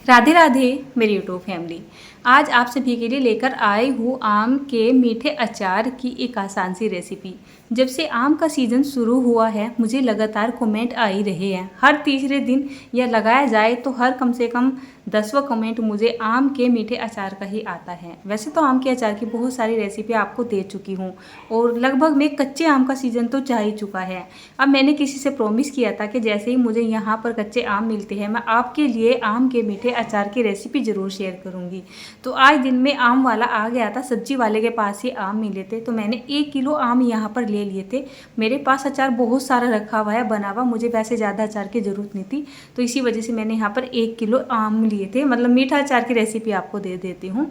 राधे राधे मेरी YouTube family. आज आप सभी के लिए लेकर आई हूँ आम के मीठे अचार की एक आसान सी रेसिपी। जब से आम का सीज़न शुरू हुआ है मुझे लगातार कमेंट आ ही रहे हैं। हर तीसरे दिन या लगाया जाए तो हर कम से कम 10वां कमेंट मुझे आम के मीठे अचार का ही आता है। वैसे तो आम के अचार की बहुत सारी रेसिपी आपको दे चुकी हूँ और लगभग में कच्चे आम का सीज़न तो जा ही चुका है। अब मैंने किसी से प्रॉमिस किया था कि जैसे ही मुझे यहाँ पर कच्चे आम मिलते हैं मैं आपके लिए आम के मीठे अचार की रेसिपी ज़रूर शेयर करूँगी। तो आज दिन में आम वाला आ गया था, सब्जी वाले के पास ही आम मिले थे तो मैंने 1 किलो आम यहाँ पर ले लिए थे। मेरे पास अचार बहुत सारा रखा हुआ है बना हुआ, मुझे वैसे ज़्यादा अचार की ज़रूरत नहीं थी तो इसी वजह से मैंने यहाँ पर 1 किलो आम लिए थे। मतलब मीठा अचार की रेसिपी आपको दे देती हूँ।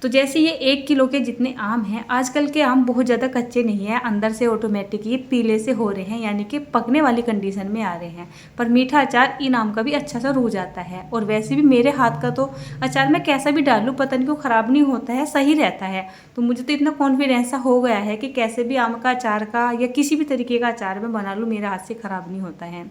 तो जैसे ये 1 किलो के जितने आम हैं, आजकल के आम बहुत ज़्यादा कच्चे नहीं हैं, अंदर से ऑटोमेटिक ये पीले से हो रहे हैं यानी कि पकने वाली कंडीशन में आ रहे हैं। पर मीठा अचार इन आम का भी अच्छा सा रूह जाता है और वैसे भी मेरे हाथ का तो अचार मैं कैसा भी डालूँ पता नहीं क्यों ख़राब नहीं होता है, सही रहता है। तो मुझे तो इतना कॉन्फिडेंस सा हो गया है कि कैसे भी आम का अचार का या किसी भी तरीके का अचार मैं बना लूँ मेरे हाथ से ख़राब नहीं होता है।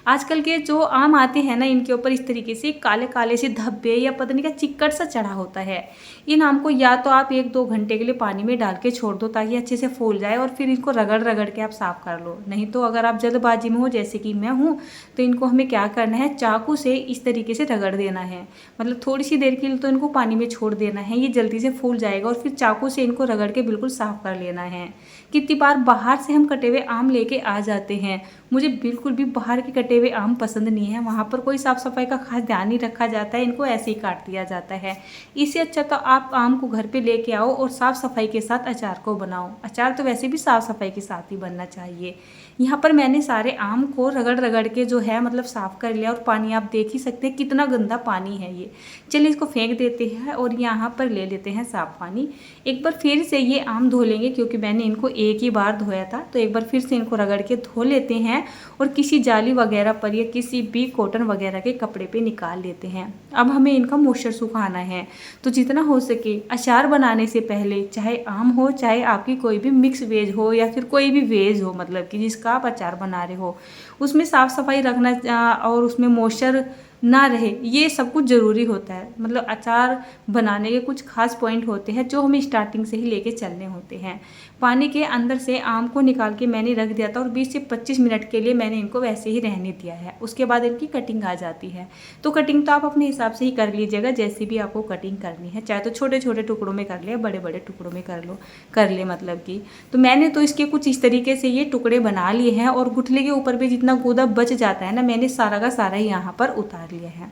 आजकल के जो आम आते हैं ना, इनके ऊपर इस तरीके से काले काले से धब्बे या पता नहीं क्या चिक्कड़ सा चढ़ा होता है। इन आम को या तो आप 1-2 घंटे के लिए पानी में डाल के छोड़ दो ताकि अच्छे से फूल जाए और फिर इनको रगड़ रगड़ के आप साफ़ कर लो। नहीं तो अगर आप जल्दबाजी में हो जैसे कि मैं हूँ तो इनको हमें क्या करना है, चाकू से इस तरीके से रगड़ देना है। मतलब थोड़ी सी देर के लिए तो इनको पानी में छोड़ देना है, ये जल्दी से फूल जाएगा और फिर चाकू से इनको रगड़ के बिल्कुल साफ़ कर लेना है। कितनी बार बाहर से हम कटे हुए आम लेके आ जाते हैं, मुझे बिल्कुल भी बाहर के कटे हुए आम पसंद नहीं है। वहाँ पर कोई साफ़ सफाई का खास ध्यान नहीं रखा जाता है, इनको ऐसे ही काट दिया जाता है। इससे अच्छा तो आप आम को घर पे लेके आओ और साफ़ सफाई के साथ अचार को बनाओ। अचार तो वैसे भी साफ़ सफाई के साथ ही बनना चाहिए। यहाँ पर मैंने सारे आम को रगड़ रगड़ के जो है मतलब साफ़ कर लिया और पानी आप देख ही सकते हैं कितना गंदा पानी है ये। चलिए इसको फेंक देते हैं और यहाँ पर ले लेते हैं साफ़ पानी। एक बार फिर से ये आम धो लेंगे क्योंकि मैंने इनको एक ही बार धोया था, तो एक बार फिर से इनको रगड़ के धो लेते हैं और किसी जाली वगैरह पर या किसी भी कॉटन वगैरह के कपड़े पे निकाल लेते हैं। अब हमें इनका मॉइस्चर सुखाना है, तो जितना हो सके अचार बनाने से पहले चाहे आम हो चाहे आपकी कोई भी मिक्स वेज हो या फिर कोई भी वेज हो, मतलब कि जिसका आप अचार बना रहे हो उसमें साफ़ सफाई रखना और उसमें मॉइस्चर ना रहे, ये सब कुछ ज़रूरी होता है। मतलब अचार बनाने के कुछ खास पॉइंट होते हैं जो हमें स्टार्टिंग से ही लेके चलने होते हैं। पानी के अंदर से आम को निकाल के मैंने रख दिया था और 20 से 25 मिनट के लिए मैंने इनको वैसे ही रहने दिया है। उसके बाद इनकी कटिंग आ जाती है। तो कटिंग तो आप अपने हिसाब से ही कर लीजिएगा, जैसी भी आपको कटिंग करनी है, चाहे तो छोटे छोटे टुकड़ों में कर ले, बड़े बड़े टुकड़ों में कर ले मतलब कि। तो मैंने तो इसके कुछ इस तरीके से ये टुकड़े बना लिए हैं और गुठली के ऊपर भी जितना गूदा बच जाता है ना, मैंने सारा का सारा ही यहाँ पर उतार लिया है।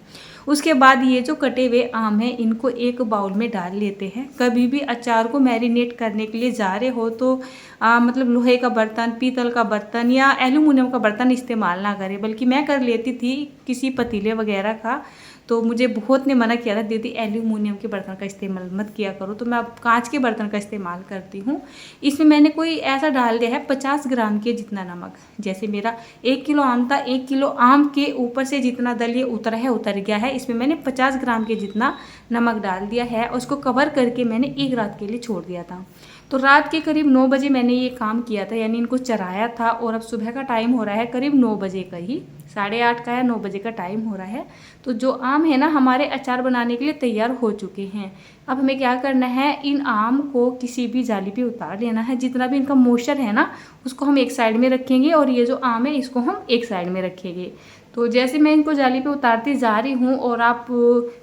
उसके बाद ये जो कटे हुए आम हैं इनको एक बाउल में डाल लेते हैं। कभी भी अचार को मैरिनेट करने के लिए जा रहे हो तो मतलब लोहे का बर्तन, पीतल का बर्तन या एल्यूमिनियम का बर्तन इस्तेमाल ना करें, बल्कि मैं कर लेती थी किसी पतीले वगैरह का। तो मुझे बहुत ने मना किया था, दीदी एल्यूमिनियम के बर्तन का इस्तेमाल मत किया करो, तो मैं अब कांच के बर्तन का इस्तेमाल करती हूँ। इसमें मैंने कोई ऐसा डाल दिया है 50 ग्राम के जितना नमक। जैसे मेरा 1 किलो आम था, 1 किलो आम के ऊपर से जितना दल ये उतरा है उतर गया है, इसमें मैंने 50 ग्राम के जितना नमक डाल दिया है। उसको कवर करके मैंने 1 रात के लिए छोड़ दिया था। तो रात के करीब 9 बजे मैंने ये काम किया था, यानी इनको चराया था और अब सुबह का टाइम हो रहा है करीब 9 बजे का ही, 8:30 का या 9 बजे का टाइम हो रहा है। तो जो आम है ना हमारे अचार बनाने के लिए तैयार हो चुके हैं। अब हमें क्या करना है, इन आम को किसी भी जाली पे उतार लेना है। जितना भी इनका मॉइस्चर है ना उसको हम एक साइड में रखेंगे और ये जो आम है इसको हम एक साइड में रखेंगे। तो जैसे मैं इनको जाली पे उतारती जा रही हूँ और आप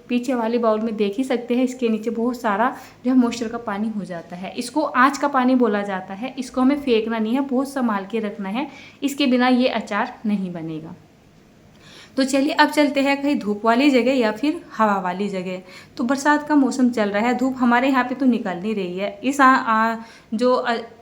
पीछे वाले बाउल में देख ही सकते हैं, इसके नीचे बहुत सारा जो है मॉइस्चर का पानी हो जाता है। इसको आँच का पानी बोला जाता है। इसको हमें फेंकना नहीं है, बहुत संभाल के रखना है, इसके बिना ये अचार नहीं बनेगा। तो चलिए अब चलते हैं कहीं धूप वाली जगह या फिर हवा वाली जगह। तो बरसात का मौसम चल रहा है, धूप हमारे यहाँ पे तो निकल नहीं रही है। इस जो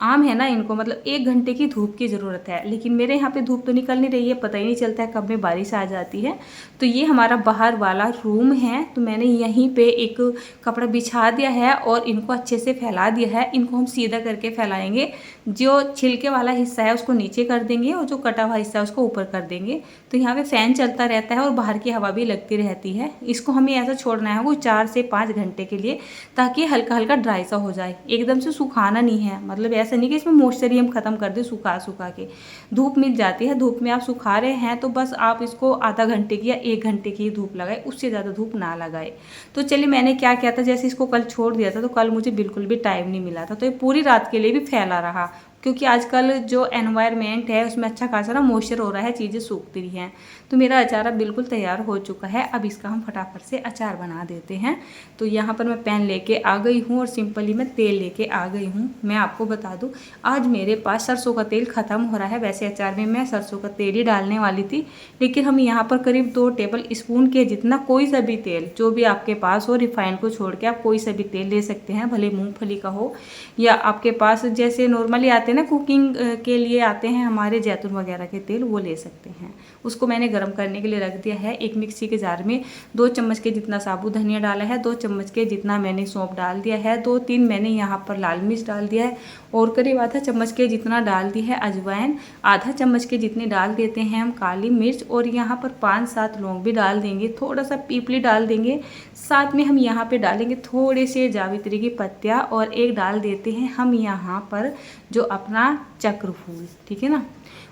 आम है ना इनको मतलब 1 घंटे की धूप की ज़रूरत है, लेकिन मेरे यहाँ पे धूप तो निकल नहीं रही है, पता ही नहीं चलता है कब में बारिश आ जाती है। तो ये हमारा बाहर वाला रूम है, तो मैंने यहीं पर एक कपड़ा बिछा दिया है और इनको अच्छे से फैला दिया है। इनको हम सीधा करके फैलाएंगे, जो छिलके वाला हिस्सा है उसको नीचे कर देंगे और जो कटा हुआ हिस्सा है उसको ऊपर कर देंगे। तो यहाँ पे फ़ैन चलता सा रहता है और बाहर की हवा भी लगती रहती है। इसको हमें ऐसा छोड़ना है वो 4 से 5 घंटे के लिए, ताकि हल्का हल्का ड्राई सा हो जाए। एकदम से सुखाना नहीं है, मतलब ऐसा नहीं कि इसमें मॉइस्चर ही हम ख़त्म कर दें सुखा सुखा के। धूप मिल जाती है, धूप में आप सुखा रहे हैं तो बस आप इसको आधा घंटे की या 1 घंटे की धूप लगाए, उससे ज़्यादा धूप ना लगाए। तो चलिए मैंने क्या किया था, जैसे इसको कल छोड़ दिया था तो कल मुझे बिल्कुल भी टाइम नहीं मिला था, तो ये पूरी रात के लिए भी फैला रहा, क्योंकि आजकल जो एनवायरनमेंट है उसमें अच्छा खासा ना मॉइस्चर हो रहा है, चीज़ें सूखती रही हैं। तो मेरा अचार अब बिल्कुल तैयार हो चुका है। अब इसका हम फटाफट से अचार बना देते हैं। तो यहाँ पर मैं पैन लेके आ गई हूँ और सिंपली मैं तेल लेके आ गई हूँ। मैं आपको बता दूँ, आज मेरे पास सरसों का तेल ख़त्म हो रहा है। वैसे अचार में मैं सरसों का तेल ही डालने वाली थी, लेकिन हम यहाँ पर करीब 2 टेबल स्पून के जितना कोई सा भी तेल जो भी आपके पास हो, रिफाइंड को छोड़ के आप कोई सा भी तेल ले सकते हैं, भले मूँगफली का हो या आपके पास जैसे नॉर्मली आते हैं ना कुकिंग के लिए आते हैं हमारे जैतून वगैरह के तेल, वो ले सकते हैं। उसको मैंने गर्म करने के लिए रख दिया है। एक मिक्सी के जार में 2 चम्मच के जितना साबुत धनिया डाला है, 2 चम्मच के जितना मैंने सौंफ डाल दिया है, 2-3 मैंने यहाँ पर लाल मिर्च डाल दिया है और करीब आधा चम्मच के जितना डाल दी है अजवाइन, आधा चम्मच के जितनी डाल देते हैं हम काली मिर्च, और यहाँ पर 5-7 लौंग भी डाल देंगे, थोड़ा सा पीपली डाल देंगे। साथ में हम यहाँ पे डालेंगे थोड़े से जावित्री की पत्तियाँ और एक डाल देते हैं हम यहाँ पर जो अपना चक्र फूल, ठीक है ना।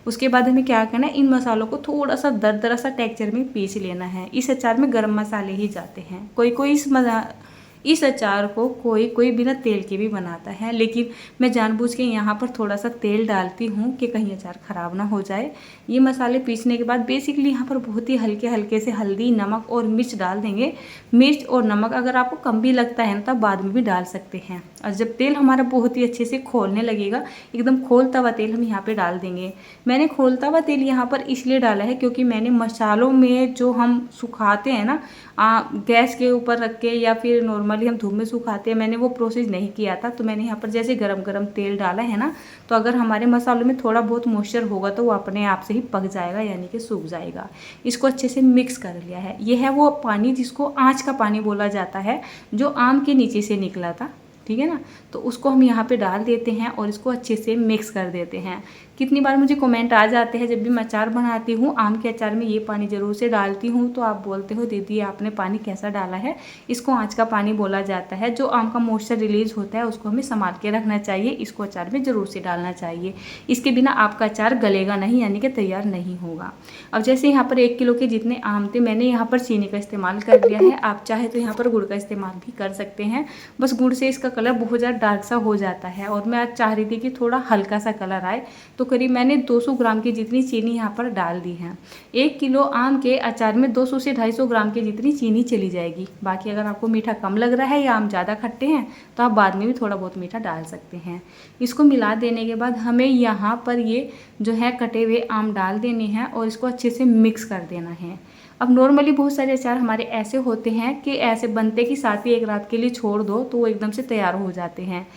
उसके बाद हमें क्या करना है, इन मसालों को थोड़ा सा दरदरा सा टेक्सचर में पीस लेना है। इस अचार में गरम मसाले ही जाते हैं। कोई कोई इस अचार को कोई कोई बिना तेल के भी बनाता है, लेकिन मैं जानबूझ के यहाँ पर थोड़ा सा तेल डालती हूँ कि कहीं अचार ख़राब ना हो जाए। ये मसाले पीसने के बाद बेसिकली यहाँ पर बहुत ही हल्के हल्के से हल्दी, नमक और मिर्च डाल देंगे। मिर्च और नमक अगर आपको कम भी लगता है ना तब बाद में भी डाल सकते हैं। और जब तेल हमारा बहुत ही अच्छे से खोलने लगेगा, एकदम खोलता हुआ तेल हम यहाँ पर डाल देंगे। मैंने खोलता हुआ तेल यहाँ पर इसलिए डाला है क्योंकि मैंने मसालों में जो हम सुखाते हैं ना गैस के ऊपर रख के या फिर नॉर्मली हम धूप में सुखाते हैं, मैंने वो प्रोसेस नहीं किया था। तो मैंने यहाँ पर जैसे गरम गरम तेल डाला है ना, तो अगर हमारे मसालों में थोड़ा बहुत मॉइस्चर होगा तो वो अपने आप से ही पक जाएगा, यानी कि सूख जाएगा। इसको अच्छे से मिक्स कर लिया है। ये है वो पानी जिसको आँच का पानी बोला जाता है, जो आम के नीचे से निकला था, ठीक है ना। तो उसको हम यहाँ पे डाल देते हैं और इसको अच्छे से मिक्स कर देते हैं। कितनी बार मुझे कमेंट आ जाते हैं जब भी मैं अचार बनाती हूँ, आम के अचार में ये पानी ज़रूर से डालती हूँ, तो आप बोलते हो दीदी आपने पानी कैसा डाला है। इसको आँच का पानी बोला जाता है। जो आम का मॉइस्चर रिलीज होता है उसको हमें संभाल के रखना चाहिए। इसको अचार में ज़रूर से डालना चाहिए। इसके बिना आपका अचार गलेगा नहीं, यानी कि तैयार नहीं होगा। अब जैसे यहाँ पर 1 किलो के जितने आम थे, मैंने यहाँ पर चीनी का इस्तेमाल कर लिया है। आप चाहे तो यहाँ पर गुड़ का इस्तेमाल भी कर सकते हैं। बस गुड़ से इसका कलर बहुत ज़्यादा डार्क सा हो जाता है और मैं आज चाह रही थी कि थोड़ा हल्का सा कलर आए, तो करीब मैंने 200 ग्राम की जितनी चीनी यहाँ पर डाल दी है। 1 किलो आम के अचार में 200 से 250 ग्राम की जितनी चीनी चली जाएगी। बाकी अगर आपको मीठा कम लग रहा है या आम ज़्यादा खट्टे हैं तो आप बाद में भी थोड़ा बहुत मीठा डाल सकते हैं। इसको मिला देने के बाद हमें यहाँ पर ये जो है कटे हुए आम डाल देने हैं और इसको अच्छे से मिक्स कर देना है। अब नॉर्मली बहुत सारे अचार हमारे ऐसे होते हैं कि ऐसे बनते कि साथ ही 1 रात के लिए छोड़ दो तो वो एकदम से तैयार हो जाते हैं।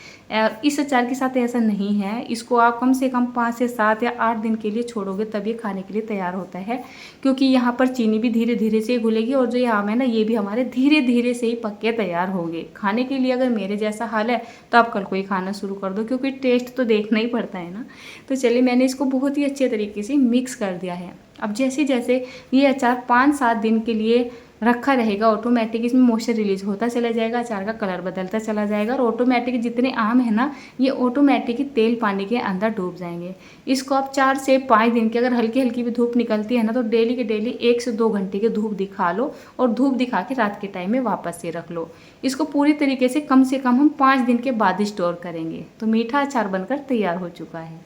इस अचार के साथ ऐसा नहीं है। इसको आप कम से कम 5 से 7 या 8 दिन के लिए छोड़ोगे तब ये खाने के लिए तैयार होता है, क्योंकि यहाँ पर चीनी भी धीरे धीरे से घुलेगी और जो ये आम है ना ये भी हमारे धीरे धीरे से ही पक के तैयार होंगे खाने के लिए। अगर मेरे जैसा हाल है तो आप कल को ही खाना शुरू कर दो, क्योंकि टेस्ट तो देखना ही पड़ता है ना। तो चलिए मैंने इसको बहुत ही अच्छे तरीके से मिक्स कर दिया है। अब जैसे जैसे ये अचार 5-7 दिन के लिए रखा रहेगा, ऑटोमेटिक इसमें मॉइस्चर रिलीज होता चला जाएगा, अचार का कलर बदलता चला जाएगा और ऑटोमेटिक जितने आम है ना ये ऑटोमेटिक ही तेल पानी के अंदर डूब जाएंगे। इसको आप 4 से 5 दिन की अगर हल्की हल्की भी धूप निकलती है ना तो डेली के डेली 1 से 2 घंटे की धूप दिखा लो और धूप दिखा के रात के टाइम में वापस से रख लो। इसको पूरी तरीके से कम हम 5 दिन के बाद ही स्टोर करेंगे। तो मीठा अचार बनकर तैयार हो चुका है।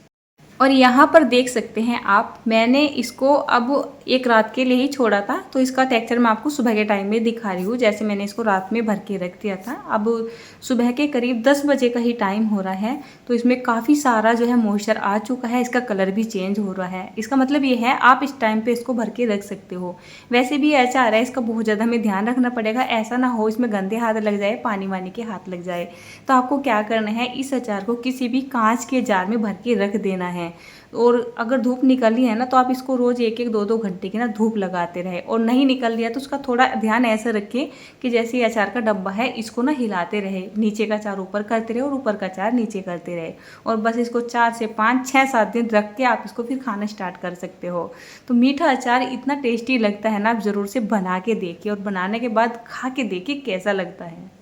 और यहाँ पर देख सकते हैं आप, मैंने इसको अब 1 रात के लिए ही छोड़ा था, तो इसका टेक्सचर मैं आपको सुबह के टाइम में दिखा रही हूँ। जैसे मैंने इसको रात में भर के रख दिया था, अब सुबह के करीब 10 बजे का ही टाइम हो रहा है, तो इसमें काफ़ी सारा जो है मॉइस्चर आ चुका है। इसका कलर भी चेंज हो रहा है। इसका मतलब ये है आप इस टाइम पर इसको भर के रख सकते हो। वैसे भी ऐसा आ रहा है, इसका बहुत ज़्यादा हमें ध्यान रखना पड़ेगा, ऐसा ना हो इसमें गंदे हाथ लग जाए, पानी वानी के हाथ लग जाए। तो आपको क्या करना है, इस अचार को किसी भी कांच के जार में भर के रख देना है। और अगर धूप निकली है ना तो आप इसको रोज़ 1-1 2-2 घंटे की ना धूप लगाते रहे, और नहीं निकल रही है तो उसका थोड़ा ध्यान ऐसा रखिए कि जैसे ये अचार का डब्बा है इसको ना हिलाते रहे, नीचे का अचार ऊपर करते रहे और ऊपर का अचार नीचे करते रहे, और बस इसको 4 से 5 6-7 दिन रख के आप इसको फिर खाना स्टार्ट कर सकते हो। तो मीठा अचार इतना टेस्टी लगता है ना, आप ज़रूर से बना के देखिए और बनाने के बाद खा के देखिए कैसा लगता है।